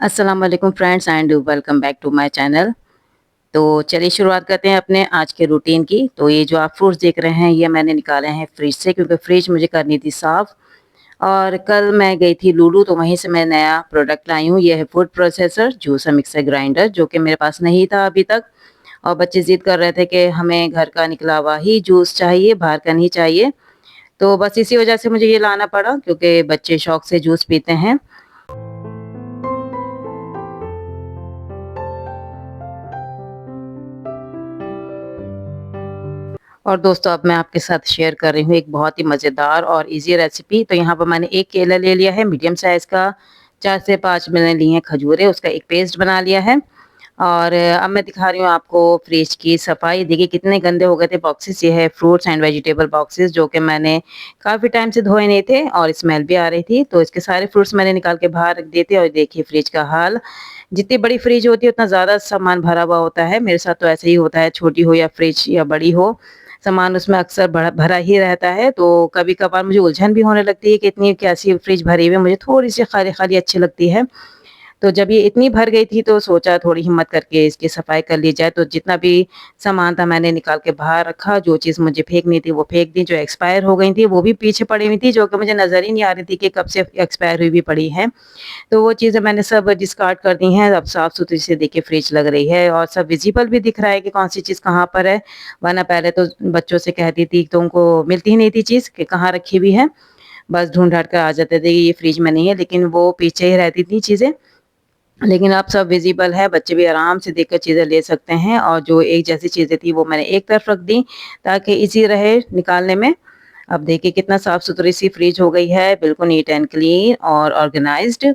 अस्सलाम वालेकुम friends and welcome back to my channel. तो चलिए शुरुआत करते हैं अपने आज के रूटीन की। तो ये जो आप फ्रूट्स देख रहे हैं ये मैंने निकाले हैं फ्रिज से, क्योंकि फ्रिज मुझे करनी थी साफ़। और कल मैं गई थी लुलु, तो वहीं से मैं नया प्रोडक्ट लाई हूँ। ये है food processor juicer mixer grinder, जो कि मेरे पास नहीं था अभी तक। और बच्चे ज़िद कर रहे थे कि हमें घर का निकला हुआ ही जूस चाहिए, बाहर का नहीं चाहिए। तो बस इसी वजह से मुझे ये लाना पड़ा, क्योंकि बच्चे शौक से जूस पीते हैं। और दोस्तों, अब मैं आपके साथ शेयर कर रही हूँ एक बहुत ही मज़ेदार और इजी रेसिपी। तो यहाँ पर मैंने एक केला ले लिया है मीडियम साइज़ का, 4 से 5 मैंने लिए हैं खजूरें, उसका एक पेस्ट बना लिया है। और अब मैं दिखा रही हूँ आपको फ्रिज की सफाई। देखिए कितने गंदे हो गए थे बॉक्सेस। ये है फ्रूट्स एंड वेजिटेबल बॉक्सेस, जो कि मैंने काफ़ी टाइम से धोए नहीं थे और स्मेल भी आ रही थी। तो इसके सारे फ्रूट्स मैंने निकाल के बाहर रख दिए थे। और देखिए फ्रिज का हाल। जितनी बड़ी फ्रिज होती है उतना ज़्यादा सामान भरा हुआ होता है। मेरे साथ तो ऐसे ही होता है, छोटी हो या फ्रिज या बड़ी हो, सामान उसमें अक्सर भरा भरा ही रहता है। तो कभी-कभार मुझे उलझन भी होने लगती है कि इतनी कैसी फ्रिज भरी हुई है, मुझे थोड़ी-सी खाली-खाली अच्छी लगती है। तो जब ये इतनी भर गई थी तो सोचा थोड़ी हिम्मत करके इसकी सफाई कर ली जाए। तो जितना भी सामान था मैंने निकाल के बाहर रखा। जो चीज़ मुझे फेंकनी थी वो फेंक दी, जो एक्सपायर हो गई थी वो भी पीछे पड़ी हुई थी, जो कि मुझे नज़र ही नहीं आ रही थी कि कब से एक्सपायर हुई भी पड़ी हैं। तो वो चीज़ें मैंने सब डिस्कार्ड कर दी हैं। अब साफ-सुथरी से देखिए फ्रिज लग रही है और सब विज़िबल भी दिख रहा है कि कौन-सी चीज़ कहाँ पर है। वरना पहले तो बच्चों से कहती थी तो उनको मिलती ही नहीं थी चीज़ कि कहाँ रखी हुई है। बस ढूँढ-ढाँट कर आ जाते थे, ये फ्रिज में नहीं है, लेकिन वो पीछे ही रहती थी चीज़ें। लेकिन अब सब विज़िबल है, बच्चे भी आराम से देखकर चीज़ें ले सकते हैं। और जो एक जैसी चीज़ें थी वो मैंने एक तरफ रख दी, ताकि ईज़ी रहे निकालने में। अब देखिए कितना साफ-सुथरी सी फ्रिज हो गई है, बिल्कुल नीट एंड क्लीन और ऑर्गनाइज़्ड।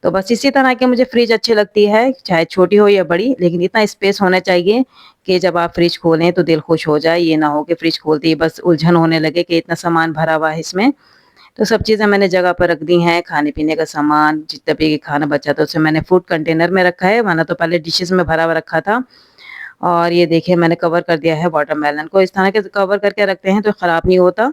तो बस इसी तरह की मुझे फ्रिज अच्छी लगती है, चाहे छोटी हो या बड़ी, लेकिन इतना स्पेस होना चाहिए कि जब आप फ्रिज खोलें तो दिल खुश हो जाए। ये ना हो कि फ्रिज खोलते ही बस उलझन होने लगे कि इतना सामान भरा हुआ है इसमें। तो सब चीज़ें मैंने जगह पर रख दी हैं, खाने-पीने का सामान जितना भी खाना बचा था उसे मैंने फूड कंटेनर में रखा है, वरना तो पहले डिशेज़ में भरा हुआ रखा था। और ये देखिए मैंने कवर कर दिया है वाटरमेलन को। इस तरह के कवर करके रखते हैं तो खराब नहीं होता।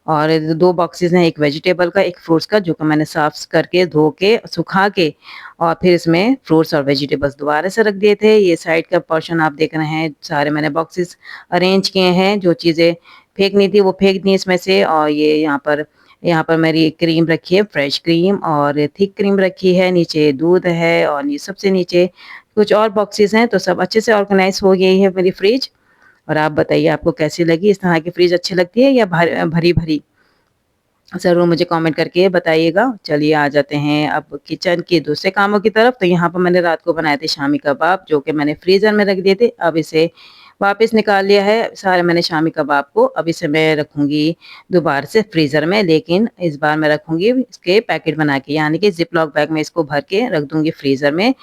और 2 बॉक्सेस हैं, एक वेजिटेबल का, एक फ्रूट्स का, जो कि मैंने साफ़ करके, धो के, सुखा के और फिर इसमें फ्रूट्स और वेजिटेबल्स दोबारा से रख दिए थे। ये साइड का पोर्शन आप देख रहे हैं, सारे मैंने बॉक्सेस अरेंज किए हैं। जो चीज़ें फेंकनी थी वो फेंक दी इसमें से। और ये यहाँ पर मेरी क्रीम रखी है, फ्रेश क्रीम और थिक क्रीम रखी है, नीचे दूध है और ये सबसे नीचे कुछ और बॉक्सेस हैं। तो सब अच्छे से ऑर्गनाइज़ हो गई है मेरी फ्रिज। और आप बताइए आपको कैसी लगी? इस तरह की फ्रिज अच्छी लगती है या भरी-भरी? ज़रूर मुझे कमेंट करके बताइएगा। चलिए आ जाते हैं अब किचन के दूसरे कामों की तरफ। तो यहाँ पर मैंने रात को बनाए थे शामी कबाब, जो कि मैंने फ्रीज़र में रख दिए थे। अब इसे वापस निकाल लिया है सारे मैंने शामी कबाब को। अब इसे मैं रखूँगी दोबारा से फ्रीज़र में, लेकिन इस बार मैं रखूँगी इसके पैकेट बना के, यानी कि ज़िप-लॉक बैग में इसको भर के रख दूँगी फ्रीज़र में।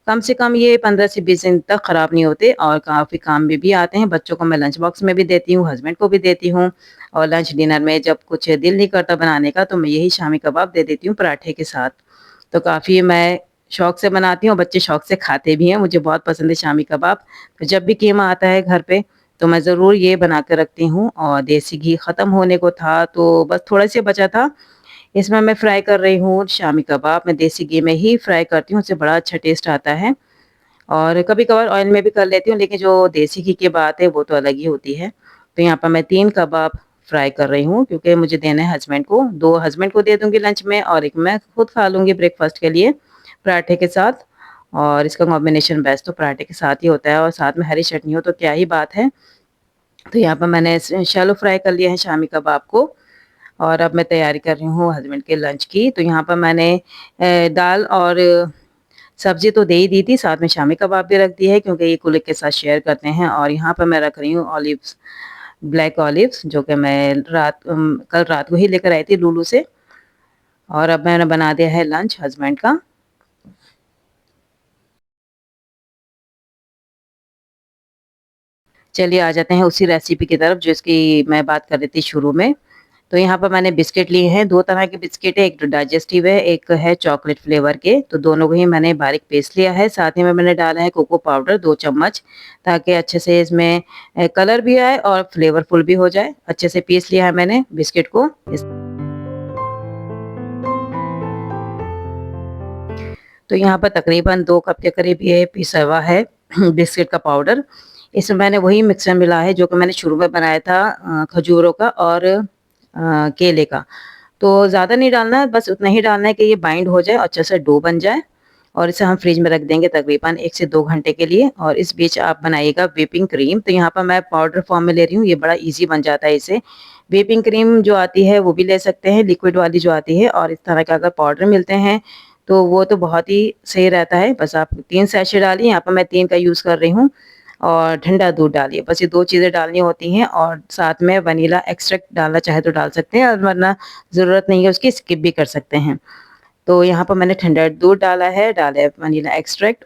कम से कम ये 15 से 20 दिन तक ख़राब नहीं होते और काफ़ी काम में भी आते हैं। बच्चों को मैं लंच बॉक्स में भी देती हूँ, हस्बैंड को भी देती हूँ। और लंच डिनर में जब कुछ दिल नहीं करता बनाने का, तो मैं यही शामी कबाब दे देती हूँ पराठे के साथ। तो काफ़ी मैं शौक से बनाती हूँ और बच्चे शौक से खाते भी हैं। मुझे बहुत पसंद है शामी कबाब। तो जब भी कीमा आता है घर पे, तो मैं ज़रूर ये बना के रखती हूँ। और देसी घी ख़त्म होने को था, तो बस थोड़ा-सा बचा था। इसमें मैं फ्राई कर रही हूँ शामी कबाब। मैं देसी घी में ही फ्राई करती हूँ, उससे बड़ा अच्छा टेस्ट आता है। और कभी-कभार ऑयल में भी कर लेती हूँ, लेकिन जो देसी घी की बात है वो तो अलग ही होती है। तो यहाँ पर मैं 3 कबाब फ्राई कर रही हूँ, क्योंकि मुझे देना है हस्बैंड को। 2 हस्बैंड को दे दूँगी लंच में और 1 मैं खुद खा लूँगी ब्रेकफ़ास्ट के लिए पराठे के साथ। और इसका कॉम्बिनेशन बेस्ट तो पराठे के साथ ही होता है, और साथ में हरी चटनी हो तो क्या ही बात है। तो यहाँ पर मैंने शैलो फ्राई कर लिया है शामी कबाब को। और अब मैं तैयारी कर रही हूँ हस्बैंड के लंच की। तो यहाँ पर मैंने दाल और सब्ज़ी तो दे ही दी थी, साथ में शामी कबाब भी रख दिए हैं, क्योंकि ये कुल्ले के साथ शेयर करते हैं। और यहाँ पर मैं रख रही हूँ ऑलिव्स, ब्लैक ऑलिव्स, जो कि मैं कल रात को ही लेकर आई थी लुलु से। और अब मैंने बना दिया है लंच हस्बैंड का। चलिए आ जाते हैं उसी रेसिपी की तरफ जिसकी मैं बात कर रही थी शुरू में। तो यहाँ पर मैंने बिस्किट लिए हैं, 2 तरह के बिस्किट है, एक तो डाइजेस्टिव है, एक है चॉकलेट फ्लेवर के। तो दोनों को ही मैंने बारीक पीस लिया है। साथ ही में मैंने डाला है कोको पाउडर 2 चम्मच, ताकि अच्छे से इसमें कलर भी आए और फ्लेवरफुल भी हो जाए। अच्छे से पीस लिया है मैंने बिस्किट को। तो यहाँ पर तकरीबन 2 कप के करीब ये पिसा हुआ है बिस्किट का पाउडर। इसमें मैंने वही मिक्सचर मिला है जो कि मैंने शुरू में बनाया था खजूरों का और केले का। तो ज़्यादा नहीं डालना है, बस उतना ही डालना है कि ये बाइंड हो जाए और अच्छे से डो बन जाए और इसे हम फ्रिज में रख देंगे तकरीबन 1 से 2 घंटे के लिए। और इस बीच आप बनाइएगा व्हिपिंग क्रीम। तो यहाँ पर मैं पाउडर फॉर्म में ले रही हूँ, ये बड़ा ईज़ी बन जाता है इससे। व्हिपिंग क्रीम जो आती है वो भी ले सकते हैं, लिक्विड वाली जो आती है, और इस तरह के अगर पाउडर मिलते हैं तो वो तो बहुत ही सही रहता है। बस आप 3 सैशे डालिए, यहाँ पर मैं 3 का यूज़ कर रही हूँ, और ठंडा दूध डालिए। बस ये 2 चीज़ें डालनी होती हैं, और साथ में वनीला एक्सट्रैक्ट डालना चाहे तो डाल सकते हैं, और वरना ज़रूरत नहीं है उसकी, स्किप भी कर सकते हैं। तो यहाँ पर मैंने ठंडा दूध डाला है वनीला एक्सट्रैक्ट,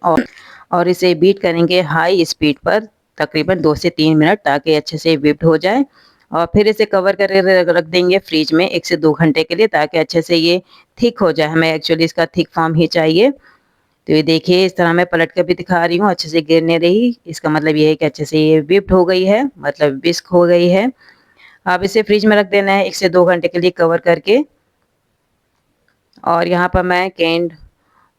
और इसे बीट करेंगे हाई स्पीड पर तकरीबन 2 से 3 मिनट, ताकि अच्छे से व्हिप्ड हो जाए। और फिर इसे कवर करके रख देंगे फ्रिज में 1 से 2 घंटे के लिए, ताकि अच्छे से ये थिक हो जाए। हमें एक्चुअली इसका थिक फॉर्म ही चाहिए। तो ये देखिए, इस तरह मैं पलट कर भी दिखा रही हूँ, अच्छे से गिर नहीं रही। इसका मतलब ये है कि अच्छे से ये व्हिप्ड हो गई है, मतलब विस्क हो गई है। अब इसे फ्रिज में रख देना है 1 से 2 घंटे के लिए कवर करके। और यहाँ पर मैं कैन्ड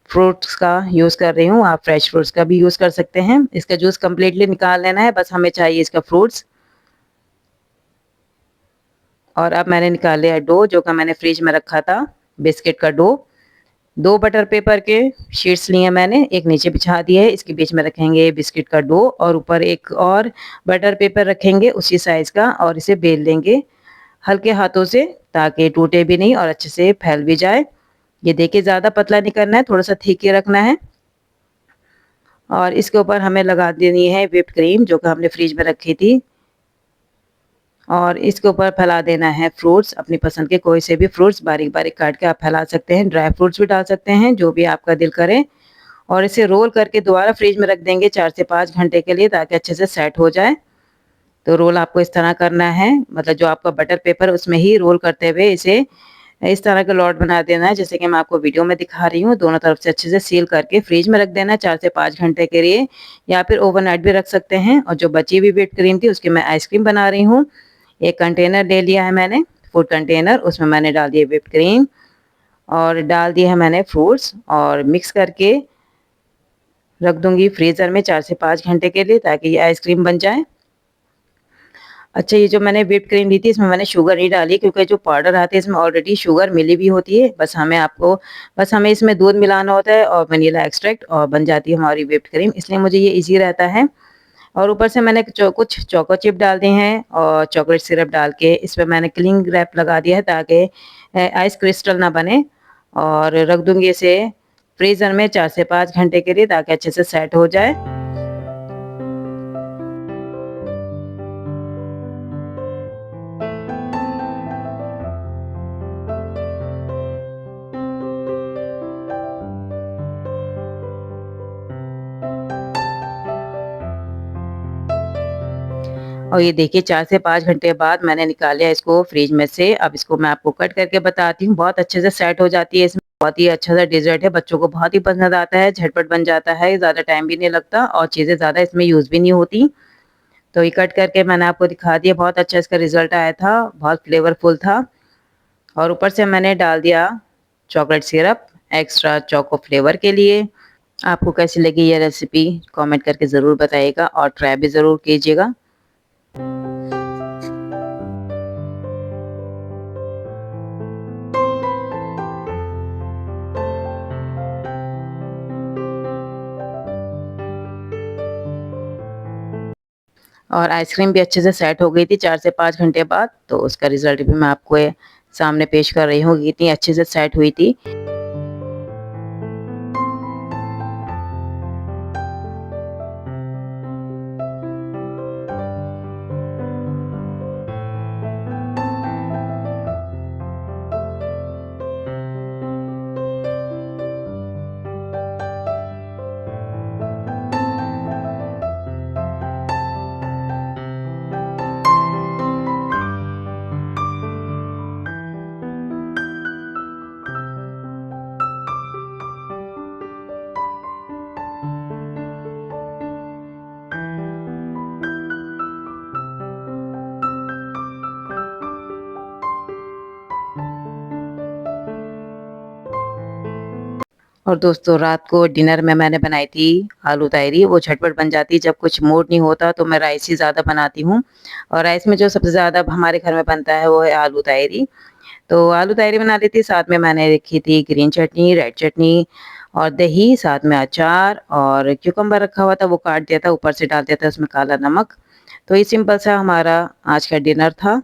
फ्रूट्स का यूज़ कर रही हूँ, आप फ्रेश फ्रूट्स का भी यूज़ कर सकते हैं। इसका जूस कंप्लीटली निकाल लेना है, बस हमें चाहिए इसका फ्रूट्स। और अब मैंने निकाल लिया डो, जो कि मैंने फ्रिज में रखा था, बिस्किट का डो। 2 बटर पेपर के शीट्स लिए मैंने, एक नीचे बिछा दिए है, इसके बीच में रखेंगे बिस्किट का डो, और ऊपर एक और बटर पेपर रखेंगे उसी साइज़ का, और इसे बेल लेंगे हल्के हाथों से, ताकि टूटे भी नहीं और अच्छे से फैल भी जाए। ये देखिए, ज़्यादा पतला नहीं करना है, थोड़ा-सा थिक ही रखना है। और इसके ऊपर हमें लगा देनी है व्हिप्ड क्रीम, जो कि हमने फ्रिज में रखी थी, और इसके ऊपर फैला देना है फ्रूट्स, अपनी पसंद के कोई से भी फ्रूट्स बारीक-बारीक काट के आप फैला सकते हैं, ड्राई फ्रूट्स भी डाल सकते हैं, जो भी आपका दिल करे। और इसे रोल करके दोबारा फ्रिज में रख देंगे 4 से 5 घंटे के लिए, ताकि अच्छे से सेट हो जाए। तो रोल आपको इस तरह करना है, मतलब जो आपका बटर पेपर है उसमें ही रोल करते हुए इसे इस तरह का लॉट बना देना है, जैसे कि मैं आपको वीडियो में दिखा रही हूँ। दोनों तरफ से अच्छे से सील करके फ्रिज में रख देना है 4 से 5 घंटे के लिए, या फिर ओवरनाइट भी रख सकते हैं। और जो बची हुई व्हिप्ड क्रीम थी उसकी मैं आइसक्रीम बना रही हूँ। एक कंटेनर ले लिया है मैंने, फूड कंटेनर, उसमें मैंने डाल दिया व्हिप्ड क्रीम और डाल दिए हैं मैंने फ्रूट्स, और मिक्स करके रख दूँगी फ्रीज़र में 4 से 5 घंटे के लिए, ताकि ये आइसक्रीम बन जाए। अच्छा, ये जो मैंने व्हिप्ड क्रीम ली थी इसमें मैंने शुगर नहीं डाली, क्योंकि जो पाउडर आती है इसमें ऑलरेडी शुगर मिली भी होती है। बस हमें इसमें दूध मिलाना होता है और वनीला एक्सट्रैक्ट, और बन जाती है हमारी व्हिप्ड क्रीम, इसलिए मुझे ये ईज़ी रहता है। और ऊपर से मैंने कुछ चोको चिप डाल दिए हैं, और चॉकलेट सिरप डाल के इस पे मैंने क्लिंग रैप लगा दिया है, ताकि आइस क्रिस्टल ना बने। और रख दूँगी इसे फ्रीज़र में 4 से 5 घंटे के लिए, ताकि अच्छे से सेट हो जाए। और ये देखिए, 4 से 5 घंटे बाद मैंने निकाल लिया इसको फ्रिज में से। अब इसको मैं आपको कट करके बताती हूँ, बहुत अच्छे से सेट हो जाती है इसमें। बहुत ही अच्छा सा डेज़र्ट है, बच्चों को बहुत ही पसंद आता है, झटपट बन जाता है, ज़्यादा टाइम भी नहीं लगता और चीज़ें ज़्यादा इसमें यूज़ भी नहीं होती। तो ये कट करके मैंने आपको दिखा दिया, बहुत अच्छा इसका रिज़ल्ट आया था, बहुत फ्लेवरफुल था। और ऊपर से मैंने डाल दिया chocolate syrup extra choco flavour के लिए। आपको कैसी लगी ये रेसिपी कमेंट करके ज़रूर बताइएगा, और ट्राई भी ज़रूर कीजिएगा। और आइसक्रीम भी अच्छे से सेट हो गई थी 4 से 5 घंटे बाद, तो उसका रिज़ल्ट भी मैं आपको सामने पेश कर रही हूँ कि इतनी अच्छे से सेट हुई थी। और दोस्तों रात को डिनर में मैंने बनाई थी आलू तायरी। वो झटपट बन जाती है, जब कुछ मूड नहीं होता तो मैं राइस ही ज़्यादा बनाती हूँ। और राइस में जो सबसे ज़्यादा हमारे घर में बनता है वो है आलू तायरी। तो आलू तायरी बना ली थी, साथ में मैंने रखी थी ग्रीन चटनी, रेड चटनी और दही, साथ में अचार और क्यूकम्बर रखा हुआ था, वो काट दिया था, ऊपर से डाल दिया था उसमें काला नमक। तो ये सिंपल सा हमारा आज का डिनर था।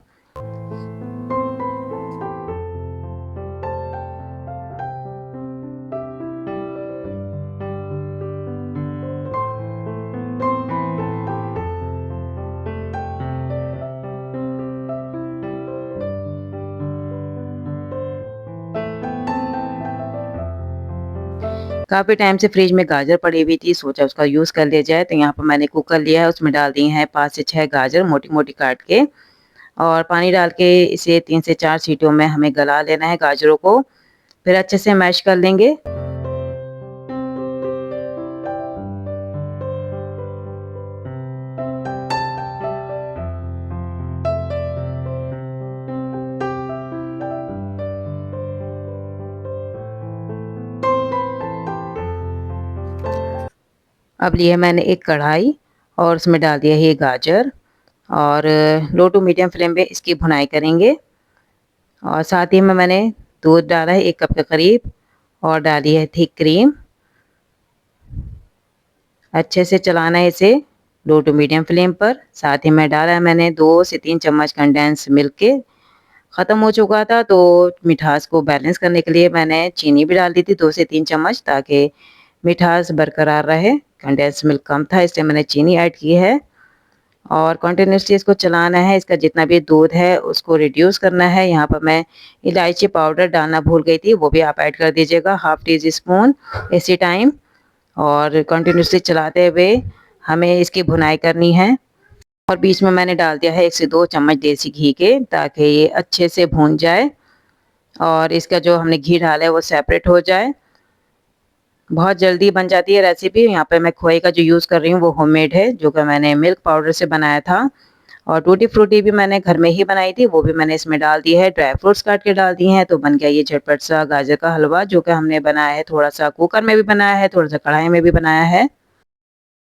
काफ़ी टाइम से फ्रिज में गाजर पड़ी हुई थी, सोचा उसका यूज़ कर लिया जाए। तो यहाँ पर मैंने कुकर लिया है, उसमें डाल दिए हैं 5 से 6 गाजर मोटी-मोटी काट के और पानी डाल के इसे 3 से 4 सीटियों में हमें गला लेना है गाजरों को, फिर अच्छे से मैश कर लेंगे। अब लिए मैंने एक कढ़ाई और उसमें डाल दिया है ये गाजर और लो टू मीडियम फ्लेम पे इसकी भुनाई करेंगे। और साथ ही में मैंने दूध डाला है 1 कप के करीब और डाली है थिक क्रीम। अच्छे से चलाना है इसे लो टू मीडियम फ्लेम पर। साथ ही में डाला है मैंने 2 से 3 चम्मच कंडेंस मिल्क के। ख़त्म हो चुका था तो मिठास को बैलेंस करने के लिए मैंने चीनी भी डाल दी थी 2 से 3 चम्मच, ताकि मिठास बरकरार रहे। कंडेंस मिल्क कम था इसलिए मैंने चीनी ऐड की है और कंटिन्यूसली इसको चलाना है। इसका जितना भी दूध है उसको रिड्यूस करना है। यहाँ पर मैं इलायची पाउडर डालना भूल गई थी, वो भी आप ऐड कर दीजिएगा, हाफ़ टी स्पून इसी टाइम। और कंटिन्यूसली चलाते हुए हमें इसकी भुनाई करनी है। और बीच में मैंने डाल दिया है 1 से 2 चम्मच देसी घी के, ताकि ये अच्छे से भून जाए और इसका जो हमने घी डाला है वो सेपरेट हो जाए। बहुत जल्दी बन जाती है रेसिपी। यहाँ पे मैं खोए का जो यूज़ कर रही हूँ वो होममेड है, जो कि मैंने मिल्क पाउडर से बनाया था। और टूटी फ्रूटी भी मैंने घर में ही बनाई थी, वो भी मैंने इसमें डाल दी है। ड्राई फ्रूट्स काट के डाल दिए हैं, तो बन गया ये झटपट सा गाजर का हलवा, जो कि हमने बनाया है। थोड़ा सा कुकर में भी बनाया है, थोड़ा सा कढ़ाई में भी बनाया है।